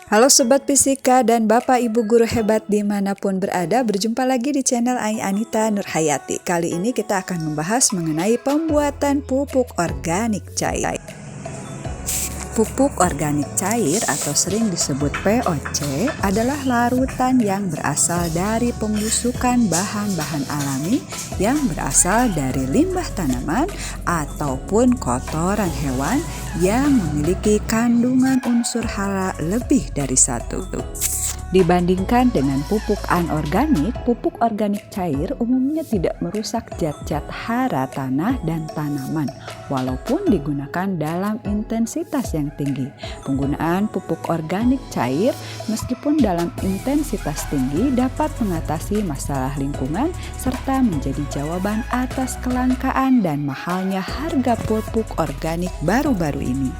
Halo Sobat Fisika dan Bapak Ibu Guru hebat dimanapun berada, berjumpa lagi di channel Ai Anita Nurhayati. Kali ini kita akan membahas mengenai pembuatan pupuk organik cair. Pupuk organik cair atau sering disebut POC adalah larutan yang berasal dari pembusukan bahan-bahan alami yang berasal dari limbah tanaman ataupun kotoran hewan yang memiliki kandungan unsur hara lebih dari satu. Dibandingkan dengan pupuk anorganik, pupuk organik cair umumnya tidak merusak zat-zat hara tanah dan tanaman, walaupun digunakan dalam intensitas yang tinggi. Penggunaan pupuk organik cair, meskipun dalam intensitas tinggi, dapat mengatasi masalah lingkungan serta menjadi jawaban atas kelangkaan dan mahalnya harga pupuk organik baru-baru ini.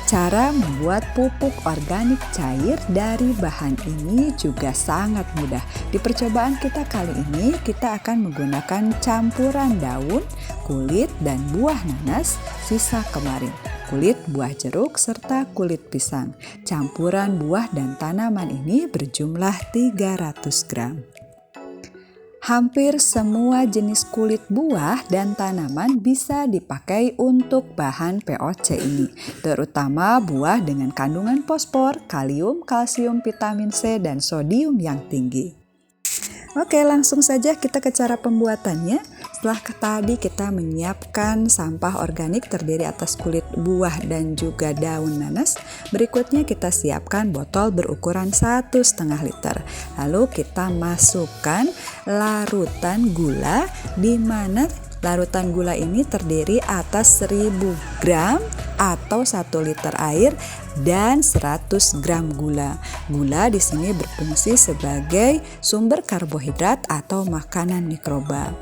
Cara membuat pupuk organik cair dari bahan ini juga sangat mudah. Di percobaan kita kali ini, kita akan menggunakan campuran daun, kulit, dan buah nanas sisa kemarin, kulit buah jeruk, serta kulit pisang. Campuran buah dan tanaman ini berjumlah 300 gram. Hampir semua jenis kulit buah dan tanaman bisa dipakai untuk bahan POC ini, terutama buah dengan kandungan fosfor, kalium, kalsium, vitamin C, dan sodium yang tinggi. Oke, langsung saja kita ke cara pembuatannya. Setelah tadi kita menyiapkan sampah organik terdiri atas kulit buah dan juga daun nanas, berikutnya kita siapkan botol berukuran 1,5 liter. Lalu kita masukkan larutan gula, di mana larutan gula ini terdiri atas 1000 gram atau 1 liter air dan 100 gram gula. Gula di sini berfungsi sebagai sumber karbohidrat atau makanan mikroba.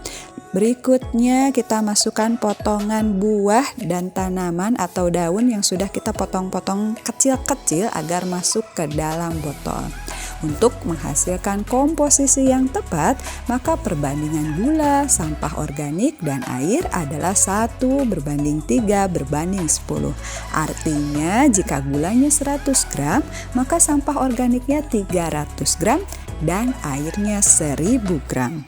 Berikutnya kita masukkan potongan buah dan tanaman atau daun yang sudah kita potong-potong kecil-kecil agar masuk ke dalam botol. Untuk menghasilkan komposisi yang tepat, maka perbandingan gula, sampah organik, dan air adalah 1:3:10. Artinya jika gulanya 100 gram, maka sampah organiknya 300 gram dan airnya 1000 gram.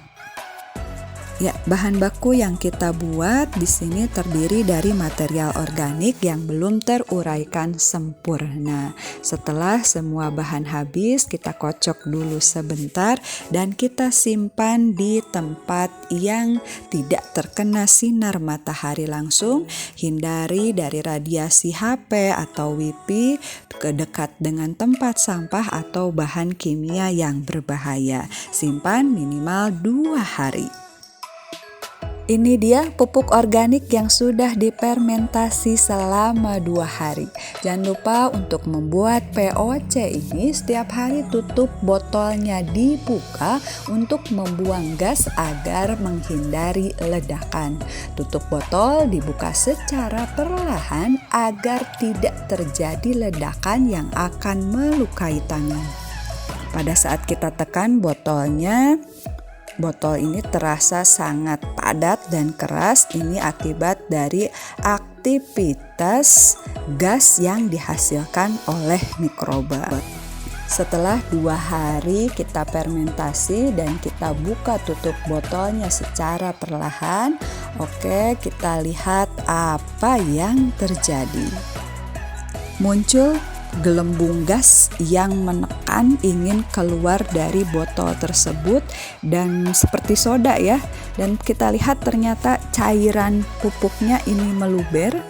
Ya, bahan baku yang kita buat di sini terdiri dari material organik yang belum teruraikan sempurna. Setelah semua bahan habis, kita kocok dulu sebentar dan kita simpan di tempat yang tidak terkena sinar matahari langsung. Hindari dari radiasi HP atau WiFi, dekat dengan tempat sampah atau bahan kimia yang berbahaya. Simpan minimal 2 hari. Ini dia pupuk organik yang sudah difermentasi selama 2 hari. Jangan lupa untuk membuat POC ini setiap hari tutup botolnya dibuka untuk membuang gas agar menghindari ledakan. Tutup botol dibuka secara perlahan agar tidak terjadi ledakan yang akan melukai tangan. Pada saat kita tekan botolnya, botol ini terasa sangat padat dan keras. Ini akibat dari aktivitas gas yang dihasilkan oleh mikroba. Setelah 2 hari kita fermentasi dan kita buka tutup botolnya secara perlahan. Oke, kita lihat apa yang terjadi. Muncul gelembung gas yang menekan ingin keluar dari botol tersebut dan seperti soda ya, dan kita lihat ternyata cairan pupuknya ini meluber.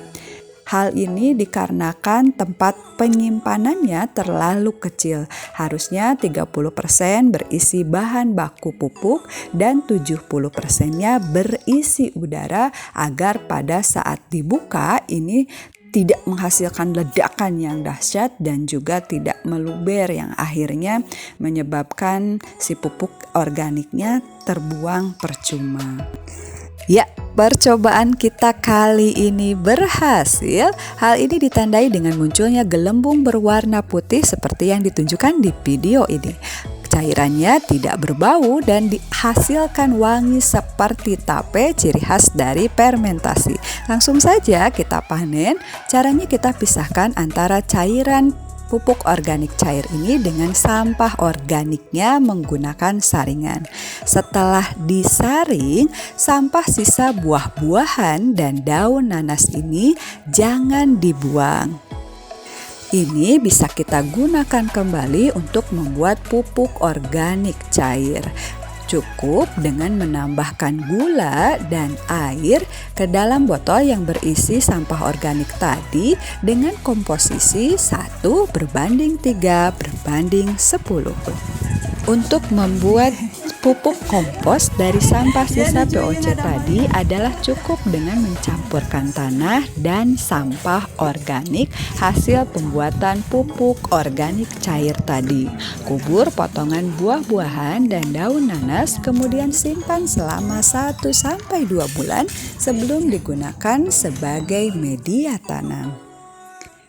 Hal ini dikarenakan tempat penyimpanannya terlalu kecil. Harusnya 30% berisi bahan baku pupuk dan 70%-nya berisi udara agar pada saat dibuka ini tidak menghasilkan ledakan yang dahsyat dan juga tidak meluber yang akhirnya menyebabkan si pupuk organiknya terbuang percuma. Ya, percobaan kita kali ini berhasil. Hal ini ditandai dengan munculnya gelembung berwarna putih seperti yang ditunjukkan di video ini. cairannya tidak berbau dan dihasilkan wangi seperti tape, ciri khas dari fermentasi. Langsung saja kita panen. Caranya kita pisahkan antara cairan pupuk organik cair ini dengan sampah organiknya menggunakan saringan. Setelah disaring, sampah sisa buah-buahan dan daun nanas ini jangan dibuang. Ini bisa kita gunakan kembali untuk membuat pupuk organik cair. Cukup dengan menambahkan gula dan air ke dalam botol yang berisi sampah organik tadi dengan komposisi 1:3:10. Untuk membuat pupuk kompos dari sampah sisa POC tadi adalah cukup dengan mencampurkan tanah dan sampah organik hasil pembuatan pupuk organik cair tadi. Kubur potongan buah-buahan dan daun nanas, kemudian simpan selama 1-2 bulan sebelum digunakan sebagai media tanam.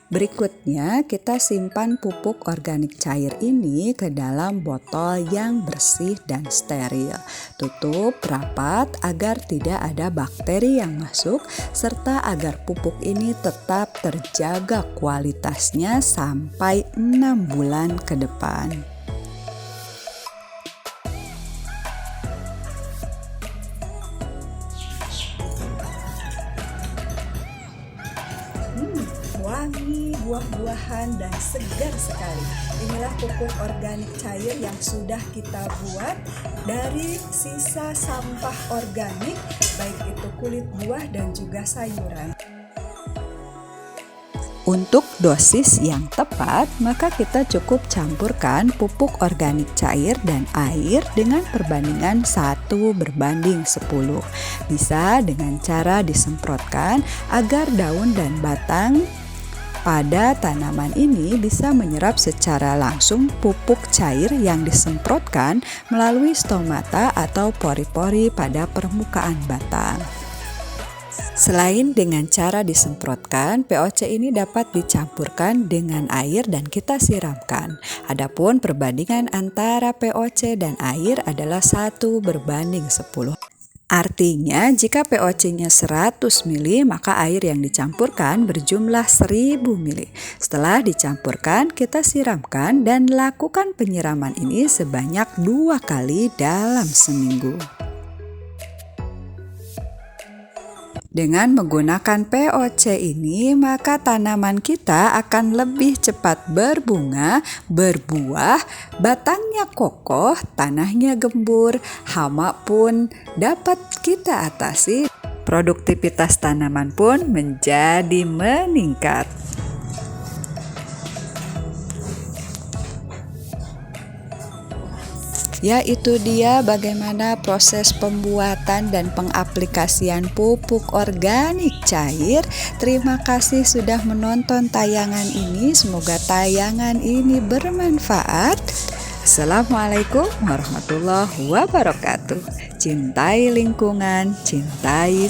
Berikutnya, kita simpan pupuk organik cair ini ke dalam botol yang bersih dan steril. Tutup rapat agar tidak ada bakteri yang masuk, serta agar pupuk ini tetap terjaga kualitasnya sampai 6 bulan ke depan. Wangi buah-buahan dan segar sekali. Inilah pupuk organik cair yang sudah kita buat dari sisa sampah organik, baik itu kulit buah dan juga sayuran. Untuk dosis yang tepat, maka kita cukup campurkan pupuk organik cair dan air dengan perbandingan 1:10. Bisa dengan cara disemprotkan agar daun dan batang pada tanaman ini bisa menyerap secara langsung pupuk cair yang disemprotkan melalui stomata atau pori-pori pada permukaan batang. Selain dengan cara disemprotkan, POC ini dapat dicampurkan dengan air dan kita siramkan. Adapun perbandingan antara POC dan air adalah 1:10. Artinya jika POC-nya 100 ml, maka air yang dicampurkan berjumlah 1000 ml. Setelah dicampurkan, kita siramkan dan lakukan penyiraman ini sebanyak 2 kali dalam seminggu. Dengan menggunakan POC ini, maka tanaman kita akan lebih cepat berbunga, berbuah, batangnya kokoh, tanahnya gembur, hama pun dapat kita atasi. Produktivitas tanaman pun menjadi meningkat. Ya, itu dia bagaimana proses pembuatan dan pengaplikasian pupuk organik cair. Terima kasih sudah menonton tayangan ini. Semoga tayangan ini bermanfaat. Assalamualaikum warahmatullahi wabarakatuh. Cintai lingkungan, cintai